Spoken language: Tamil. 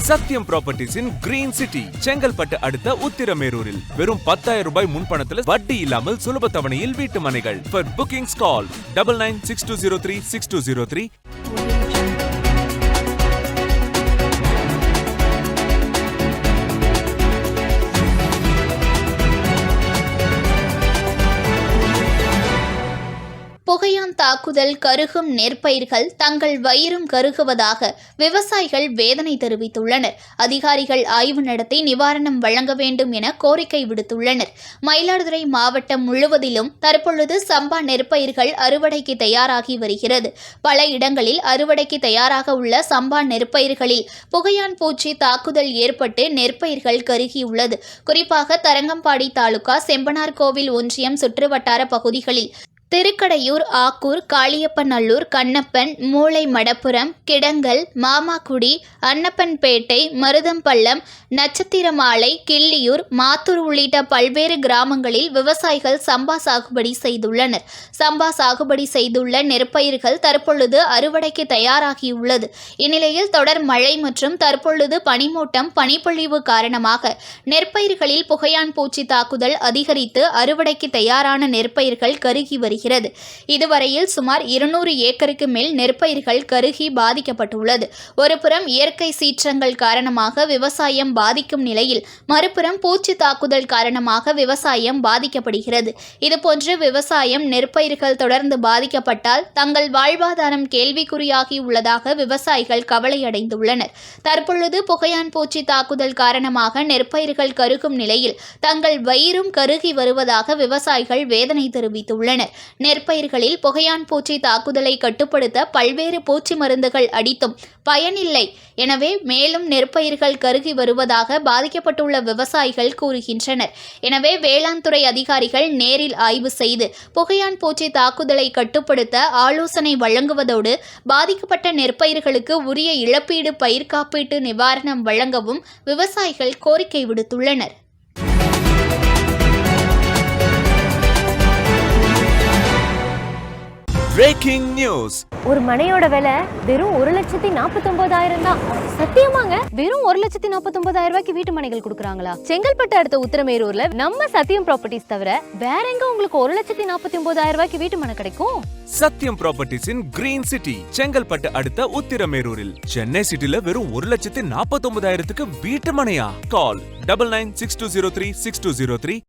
Sathyam properties in Green City Chengalpattu அடுத்த உத்திரமேரூரில் வெறும் 10,000 ரூபாய் முன்பணத்தில் வட்டி இல்லாமல் சுலப தவணையில் வீட்டு மனைகள். For bookings call 9962036203. புகையான் தாக்குதல் கருகும் நெற்பயிர்கள் தங்கள் வயிறும் கருகுவதாக விவசாயிகள் வேதனை தெரிவித்துள்ளனர். அதிகாரிகள் ஆய்வு நடத்தி நிவாரணம் வழங்க வேண்டும் என கோரிக்கை விடுத்துள்ளனர். மயிலாடுதுறை மாவட்டம் முழுவதிலும் தற்பொழுது சம்பா நெற்பயிர்கள் அறுவடைக்கு தயாராகி வருகிறது. பல இடங்களில் அறுவடைக்கு தயாராக உள்ள சம்பா நெற்பயிர்களில் புகையான் பூச்சி தாக்குதல் ஏற்பட்டு நெற்பயிர்கள் கருகியுள்ளது. குறிப்பாக தரங்கம்பாடி தாலுகா செம்பனார்கோவில் ஒன்றியம் சுற்றுவட்டார பகுதிகளில் திருக்கடையூர், ஆக்கூர், காளியப்பநல்லூர், கண்ணப்பன், மூளை மடப்புரம், கிடங்கல், மாமாக்குடி, அன்னப்பன்பேட்டை, மருதம்பள்ளம், நட்சத்திரமாலை, கிள்ளியூர், மாத்தூர் உள்ளிட்ட பல்வேறு கிராமங்களில் விவசாயிகள் சம்பா சாகுபடி செய்துள்ளனர். சம்பா சாகுபடி செய்துள்ள நெற்பயிர்கள் தற்பொழுது அறுவடைக்கு தயாராகியுள்ளது. இந்நிலையில் தொடர் மழை மற்றும் தற்பொழுது பனிமூட்டம், பனிப்பொழிவு காரணமாக நெற்பயிர்களில் புகையான் பூச்சி தாக்குதல் அதிகரித்து அறுவடைக்கு தயாரான நெற்பயிர்கள் கருகி வருகிறது. இதுவரையில் சுமார் 200 ஏக்கருக்கு மேல் நெற்பயிர்கள் கருகி பாதிக்கப்பட்டுள்ளது. ஒருபுறம் இயற்கை சீற்றங்கள் காரணமாக விவசாயம் பாதிக்கும் நிலையில் மறுபுறம் பூச்சி தாக்குதல் காரணமாக விவசாயம் பாதிக்கப்படுகிறது. இதுபோன்று விவசாயம் நெற்பயிர்கள் தொடர்ந்து பாதிக்கப்பட்டால் தங்கள் வாழ்வாதாரம் கேள்விக்குறியாகி உள்ளதாக விவசாயிகள் கவலையடைந்துள்ளனர். தற்பொழுது புகையான் பூச்சி தாக்குதல் காரணமாக நெற்பயிர்கள் கருகும் நிலையில் தங்கள் வயிறும் கருகி வருவதாக விவசாயிகள் வேதனை தெரிவித்துள்ளனர். நெற்பயிர்களில் புகையான் பூச்சி தாக்குதலை கட்டுப்படுத்த பல்வேறு பூச்சி மருந்துகள் அடித்தும் பயனில்லை. எனவே மேலும் நெற்பயிர்கள் கருகி வருவதாக பாதிக்கப்பட்டுள்ள விவசாயிகள் கூறுகின்றனர். எனவே வேளாண் துறை அதிகாரிகள் நேரில் ஆய்வு செய்து புகையான் பூச்சி தாக்குதலை கட்டுப்படுத்த ஆலோசனை வழங்குவதோடு பாதிக்கப்பட்ட நெற்பயிர்களுக்கு உரிய இழப்பீடு, பயிர் காப்பீட்டு நிவாரணம் வழங்கவும் விவசாயிகள் கோரிக்கை விடுத்துள்ளனர். Breaking news. ஒரு மனையோட விலை வெறும் 1,49,000 தான். சத்தியமாங்க? வெறும் 1,49,000 ரூபாய்க்கு வீட்டு மனைகள் கொடுக்குறாங்களா? செங்கல்பட்டு அடுத்த உத்திரமேரூர்ல நம்ம சத்யம் ப்ராப்பர்ட்டிஸ் தவிர வேற எங்க உங்களுக்கு 1,49,000 ரூபாய்க்கு வீட்டு மனை கிடைக்கும்? Sathyam properties in Green City Chengalpattu அடுத்த உத்திரமேரூரில். சென்னை சிட்டில வெறும் 1,49,000க்கு வீட்டு மனையா? கால் 9962036203.